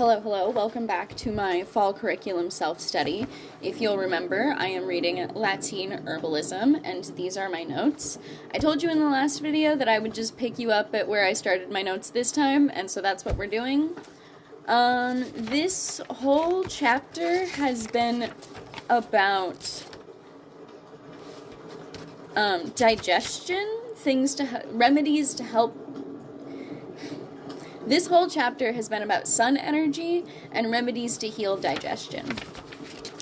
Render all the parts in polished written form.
Hello, welcome back to my fall curriculum self-study. If you'll remember, I am reading Latine Herbalism, and these are my notes. I told you in the last video that I would just pick you up at where I started my notes this time, and so that's what we're doing. This whole chapter has been about digestion, remedies to help. This whole chapter has been about sun energy and remedies to heal digestion.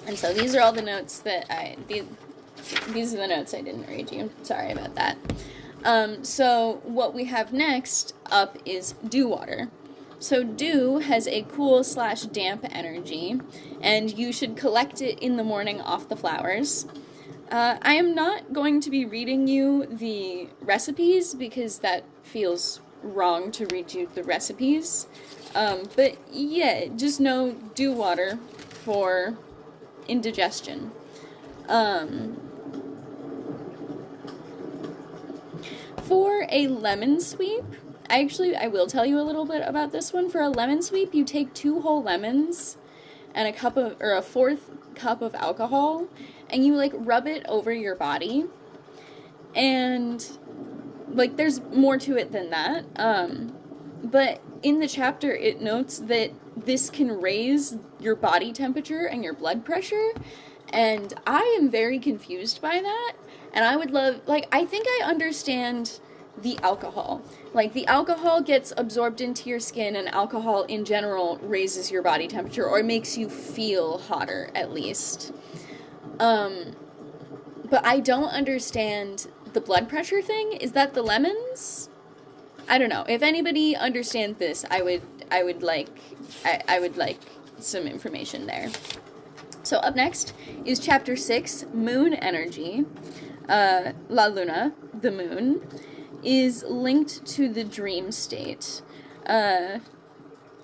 And so these are all the notes that these are the notes I didn't read you. Sorry about that. So what we have next up is dew water. So dew has a cool/damp energy, and you should collect it in the morning off the flowers. I am not going to be reading you the recipes because that feels wrong to read you the recipes. But yeah, just know dew water for indigestion. For a lemon sweep, I will tell you a little bit about this one. For a lemon sweep, you take 2 whole lemons and a 1/4 cup of alcohol, and you rub it over your body. And there's more to it than that. But in the chapter, it notes that this can raise your body temperature and your blood pressure, and I am very confused by that. And I would love, I think I understand the alcohol. The alcohol gets absorbed into your skin, and alcohol in general raises your body temperature, or makes you feel hotter, at least. But I don't understand the blood pressure thing. Is that the lemons? I don't know. If anybody understands this, I would like some information there. So up next is chapter 6, Moon Energy. La Luna, the moon, is linked to the dream state.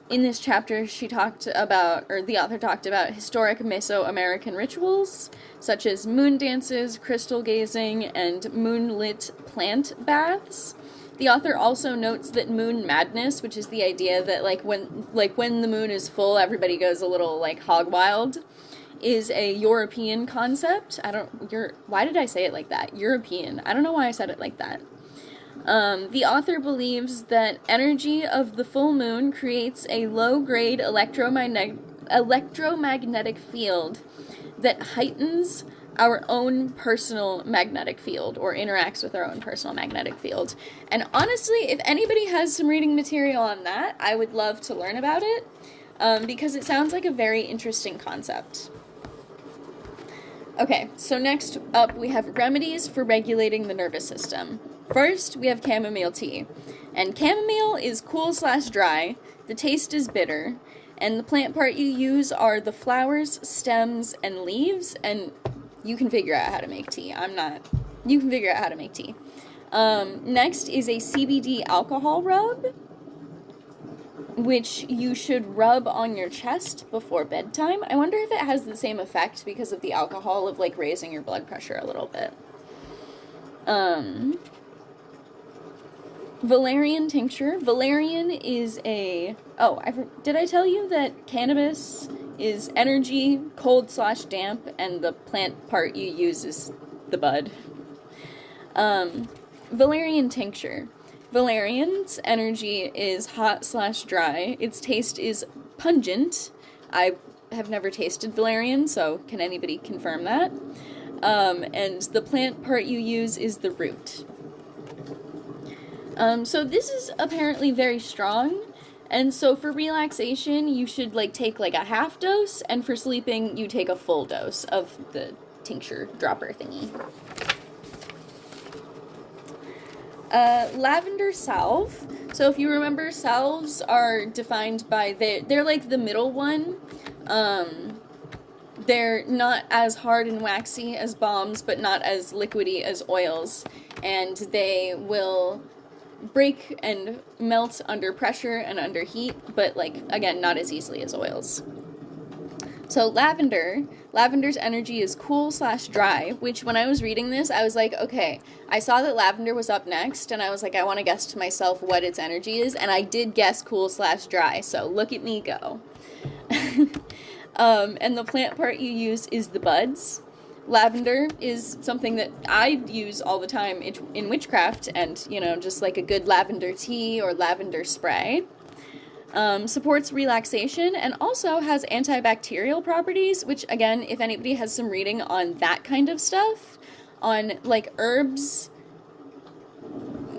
In this chapter, the author talked about historic Mesoamerican rituals, such as moon dances, crystal gazing, and moonlit plant baths. The author also notes that moon madness, which is the idea that when the moon is full, everybody goes a little hog wild, is a European concept. Why did I say it like that? European. I don't know why I said it like that. The author believes that energy of the full moon creates a low-grade electromagnetic field that heightens our own personal magnetic field, or interacts with our own personal magnetic field. And honestly, if anybody has some reading material on that, I would love to learn about it, because it sounds like a very interesting concept. Okay, so next up we have remedies for regulating the nervous system. First, we have chamomile tea. And chamomile is cool/dry, the taste is bitter, and the plant part you use are the flowers, stems, and leaves, and you can figure out how to make tea. You can figure out how to make tea. Next is a CBD alcohol rub, which you should rub on your chest before bedtime. I wonder if it has the same effect because of the alcohol of raising your blood pressure a little bit. Valerian tincture. Valerian is did I tell you that cannabis is energy, cold/damp, and the plant part you use is the bud? Valerian tincture. Valerian's energy is hot/dry. Its taste is pungent. I have never tasted valerian, so can anybody confirm that? And the plant part you use is the root. So this is apparently very strong, and so for relaxation, you should take a half dose, and for sleeping, you take a full dose of the tincture dropper thingy. Lavender salve. So if you remember, salves are defined by they're like the middle one. They're not as hard and waxy as balms, but not as liquidy as oils, and they will break and melt under pressure and under heat, but again, not as easily as oils. So lavender's energy is cool/dry, which when I was reading this, I was like, okay, I saw that lavender was up next, and I was like, I want to guess to myself what its energy is, and I did guess cool/dry, so look at me go. And the plant part you use is the buds. Lavender is something that I use all the time in witchcraft, and, just like a good lavender tea or lavender spray. Supports relaxation and also has antibacterial properties, which, again, if anybody has some reading on that kind of stuff, on, like, herbs,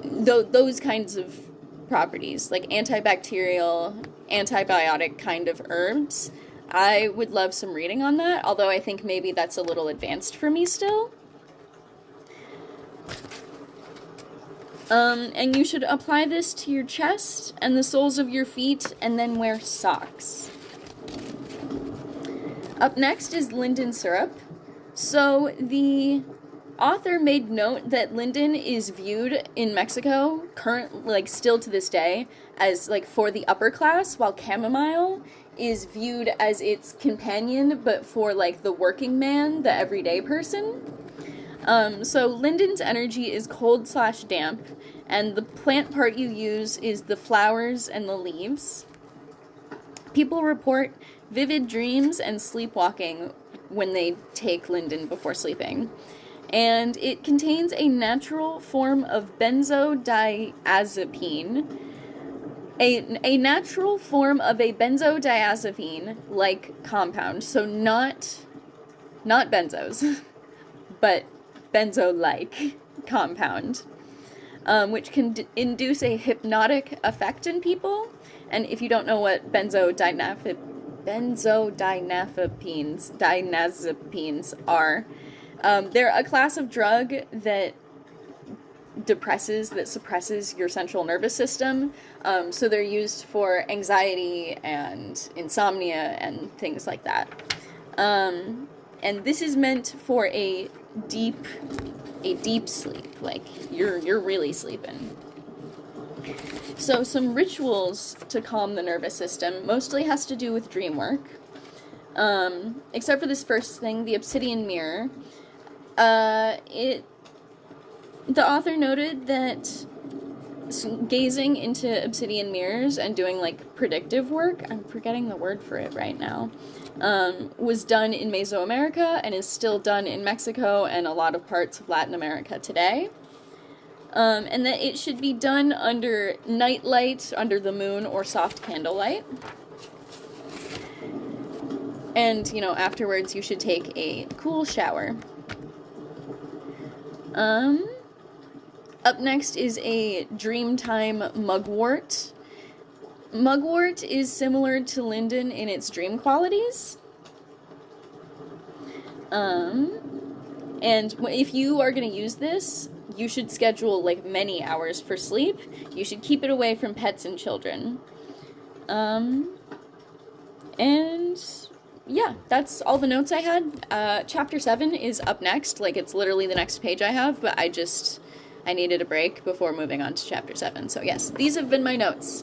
those kinds of properties, like antibacterial, antibiotic kind of herbs, I would love some reading on that, although I think maybe that's a little advanced for me still. And you should apply this to your chest and the soles of your feet, and then wear socks. Up next is linden syrup. So the author made note that linden is viewed in Mexico, still to this day, as like for the upper class, while chamomile is viewed as its companion, but for like the working man, the everyday person. So linden's energy is cold/damp, and the plant part you use is the flowers and the leaves. People report vivid dreams and sleepwalking when they take linden before sleeping. And it contains a natural form of benzodiazepine. A natural form of a benzodiazepine-like compound. So not benzos, but benzo-like compound, which can induce a hypnotic effect in people. And if you don't know what benzodiazepines are, they're a class of drug that suppresses your central nervous system. So they're used for anxiety and insomnia and things like that. And this is meant for a deep sleep, like you're really sleeping. So some rituals to calm the nervous system mostly has to do with dream work. Except for this first thing, the obsidian mirror. The author noted that gazing into obsidian mirrors and doing like predictive work, I'm forgetting the word for it right now, was done in Mesoamerica and is still done in Mexico and a lot of parts of Latin America today. And that it should be done under night light, under the moon, or soft candlelight. And, afterwards you should take a cool shower. Up next is a Dreamtime mugwort. Mugwort is similar to linden in its dream qualities. And if you are going to use this, you should schedule like many hours for sleep. You should keep it away from pets and children. And yeah, that's all the notes I had. Chapter 7 is up next. Like, it's literally the next page I have, but I needed a break before moving on to chapter 7. So yes, these have been my notes.